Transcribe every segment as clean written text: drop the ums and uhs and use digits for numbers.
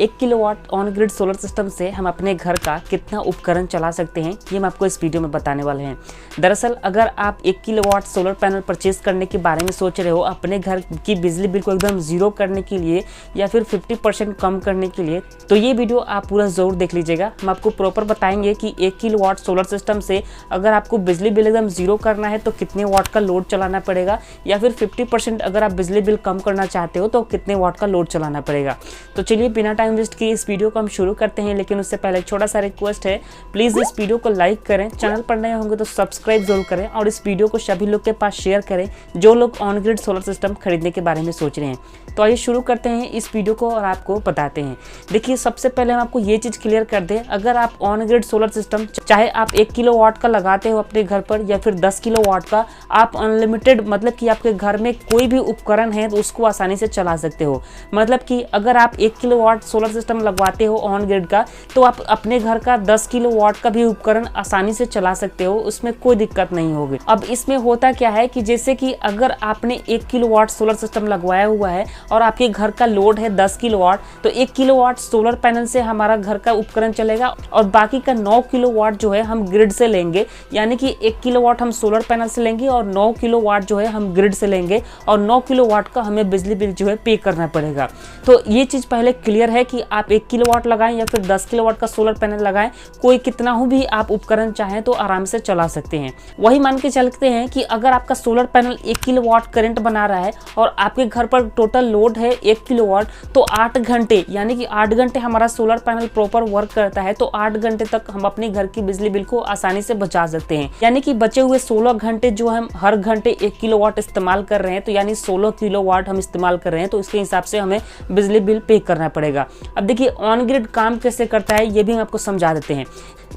1 kilowatt on grid solar system से हम अपने घर का कितना उपकरण चला सकते हैं, ये हम आपको इस वीडियो में बताने वाले हैं। दरअसल अगर आप 1 किलोवाट सोलर पैनल परचेज करने के बारे में सोच रहे हो अपने घर की बिजली बिल को एकदम ज़ीरो करने के लिए या फिर 50% कम करने के लिए, तो ये वीडियो आप पूरा ज़रूर देख लीजिएगा। हम आपको प्रॉपर बताएंगे कि 1 किलोवाट सोलर सिस्टम से अगर आपको बिजली बिल एकदम ज़ीरो करना है तो कितने वाट का लोड चलाना पड़ेगा, या फिर 50% अगर आप बिजली बिल कम करना चाहते हो तो कितने वाट का लोड चलाना पड़ेगा। तो चलिए बिना टाइम वेस्ट किए इस वीडियो को हम शुरू करते हैं, लेकिन उससे पहले एक छोटा सा रिक्वेस्ट है, प्लीज़ इस वीडियो को लाइक करें, चैनल पर नए होंगे तो सब्सक्राइब जरूर करें और इस वीडियो को सभी लोग के पास शेयर करें जो लोग ऑन ग्रिड सोलर सिस्टम खरीदने के बारे में सोच रहे हैं। तो आइए शुरू करते हैं इस वीडियो को और आपको बताते हैं। देखिए, सबसे पहले हम आपको ये चीज़ क्लियर कर दें, अगर आप ऑन ग्रिड सोलर सिस्टम चाहे आप 1 किलोवाट का लगाते हो अपने घर पर या फिर 10 किलोवाट का, आप अनलिमिटेड मतलब कि आपके घर में कोई भी उपकरण है तो उसको आसानी से चला सकते हो। मतलब कि अगर आप 1 किलोवाट सोलर सिस्टम लगवाते हो ऑन ग्रिड का, तो आप अपने घर का 10 किलोवाट का भी उपकरण आसानी से चला सकते हो, उसमें कोई दिक्कत नहीं होगी। अब इसमें होता क्या है कि जैसे कि अगर आपने 1 किलोवाट सोलर सिस्टम लगवाया हुआ है और आपके घर का लोड है 10 किलोवाट, तो 1 किलोवाट सोलर पैनल से हमारा घर का उपकरण चलेगा और बाकी का 9 किलोवाट जो है हम ग्रिड से लेंगे। यानी कि 1 किलोवाट हम सोलर पैनल से लेंगे और 9 किलोवाट जो है हम ग्रिड से लेंगे और 9 किलोवाट का हमें बिजली बिल जो है पे करना पड़ेगा। तो ये चीज़ पहले क्लियर है कि आप 1 किलोवाट लगाएं या फिर 10 किलोवाट का सोलर पैनल लगाएं, कोई कितना हो भी आप उपकरण चाहें तो आराम से चला सकते हैं। वही मान के चलते हैं कि अगर आपका सोलर पैनल 1 किलोवाट करंट बना रहा है और आपके घर पर टोटल लोड है 1 किलोवाट, तो 8 घंटे यानी कि 8 घंटे हमारा सोलर पैनल प्रॉपर वर्क करता है, तो 8 घंटे तक हम अपने घर की बिजली बिल को आसानी से बचा सकते हैं। यानी कि बचे हुए 16 घंटे जो हम हर घंटे 1 किलोवाट इस्तेमाल कर रहे हैं, तो यानी 16 किलोवाट हम इस्तेमाल कर रहे हैं, तो इसके हिसाब से हमें बिजली बिल पे करना पड़ेगा। अब देखिए ऑन ग्रिड काम कैसे करता है ये भी हम आपको समझा देते हैं।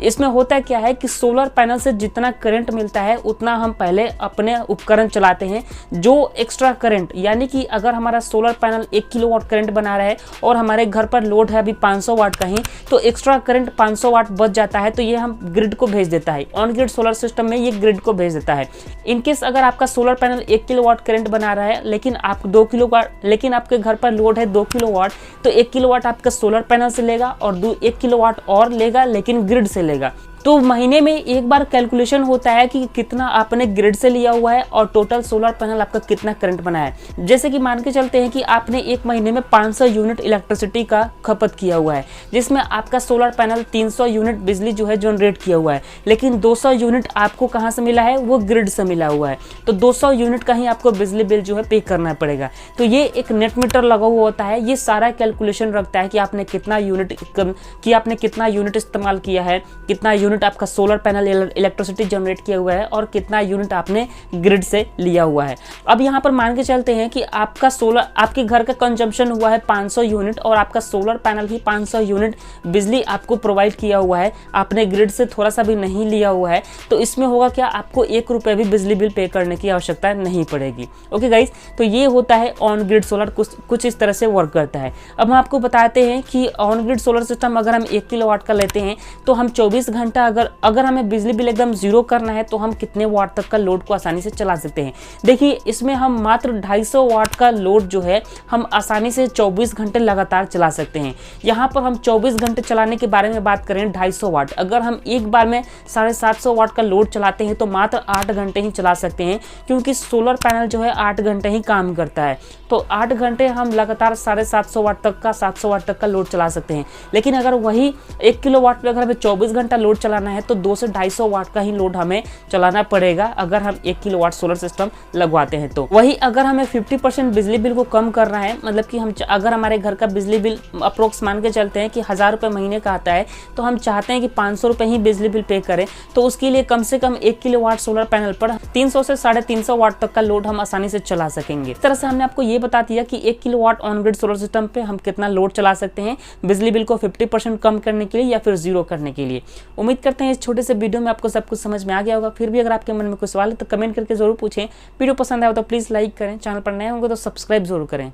इसमें होता क्या है कि सोलर पैनल से जितना करंट मिलता है उतना हम पहले अपने उपकरण चलाते हैं। जो एक्स्ट्रा करंट, यानी कि अगर हमारा सोलर पैनल 1 किलोवाट करंट बना रहा है और हमारे घर पर लोड है अभी 500 वाट का ही, तो एक्स्ट्रा करंट 500 वाट बच जाता है, तो ये हम ग्रिड को भेज देता है। ऑन ग्रिड सोलर सिस्टम में ये ग्रिड को भेज देता है। इनकेस अगर आपका सोलर पैनल 1 किलोवाट करंट बना रहा है लेकिन आप 2 किलोवाट, लेकिन आपके घर पर लोड है 2 किलोवाट, तो 1 किलोवाट आपका सोलर पैनल से लेगा और 1 किलोवाट और लेगा लेकिन ग्रिड से लेगा। तो महीने में एक बार कैलकुलेशन होता है कि कितना आपने ग्रिड से लिया हुआ है और टोटल सोलर पैनल आपका कितना करंट बना है। जैसे कि मान के चलते हैं कि आपने एक महीने में 500 यूनिट इलेक्ट्रिसिटी का खपत किया हुआ है, जिसमें आपका सोलर पैनल 300 यूनिट बिजली जो है जनरेट किया हुआ है, लेकिन 200 यूनिट आपको कहाँ से मिला है, वो ग्रिड से मिला हुआ है। तो 200 यूनिट का ही आपको बिजली बिल जो है पे करना पड़ेगा। तो ये एक नेट मीटर लगा हुआ होता है, ये सारा कैलकुलेशन रखता है कि आपने कितना यूनिट इस्तेमाल किया है, कितना आपका सोलर पैनल इलेक्ट्रिसिटी जनरेट किया हुआ है और कितना यूनिट आपने ग्रिड से लिया हुआ है। अब यहाँ पर मान के चलते हैं कि आपके घर का कंजम्पशन हुआ है 500 यूनिट और आपका सोलर पैनल ही 500 यूनिट बिजली आपको प्रोवाइड किया हुआ है, आपने ग्रिड से थोड़ा सा भी नहीं लिया हुआ है, तो इसमें होगा क्या, आपको 1 रुपये भी बिजली बिल पे करने की आवश्यकता नहीं पड़ेगी। ओके गाइस, तो ये होता है ऑन ग्रिड सोलर, कुछ इस तरह से वर्क करता है। अब हम आपको बताते हैं कि ऑन ग्रिड सोलर सिस्टम अगर हम 1 किलोवाट का लेते हैं तो हम 24 घंटा अगर हमें बिजली बिल एकदम जीरो करना है तो हम कितने वाट तक का लोड को आसानी से चला सकते हैं। देखिए, इसमें हम मात्र 250 वाट का लोड जो है हम आसानी से 24 घंटे लगातार चला सकते हैं। यहाँ पर हम 24 घंटे चलाने के बारे में बात करें, 250 वाट अगर हम एक बार में 750 वाट का लोड चलाते हैं तो मात्र 8 घंटे ही चला सकते हैं, क्योंकि सोलर पैनल जो है 8 घंटे ही काम करता है। तो 8 घंटे हम लगातार 750 वाट तक का 700 वाट तक का लोड चला सकते हैं। लेकिन अगर वही 1 किलोवाट पे अगर हमें 24 घंटा लोड चलाना है तो 200 से 250 वाट का ही लोड हमें चलाना पड़ेगा अगर हम 1 किलोवाट सोलर सिस्टम लगवाते हैं। तो वही अगर हमें 50% बिजली बिल को कम करना है, मतलब कि हम अगर हमारे घर का बिजली बिल अप्रोक्स मान के चलते हैं कि 1000 रुपये महीने का आता है, तो हम चाहते हैं कि 500 रुपये ही बिजली बिल पे करें, तो उसके लिए कम से कम 1 किलोवाट सोलर पैनल पर 300 से 350 वाट तक का लोड हम आसानी से चला सकेंगे। इस तरह से हमने आपको ये बता दिया कि 1 kilowatt on grid solar system पे हम कितना लोड चला सकते हैं बिजली बिल को 50% कम करने के लिए या फिर जीरो करने के लिए। उम्मीद करते हैं इस छोटे से वीडियो में आपको सब कुछ समझ में आ गया होगा। फिर भी अगर आपके मन में कोई सवाल है तो कमेंट करके जरूर पूछें। वीडियो पसंद आया हो तो प्लीज़ लाइक करें, चैनल पर नए होंगे तो सब्सक्राइब जरूर करें।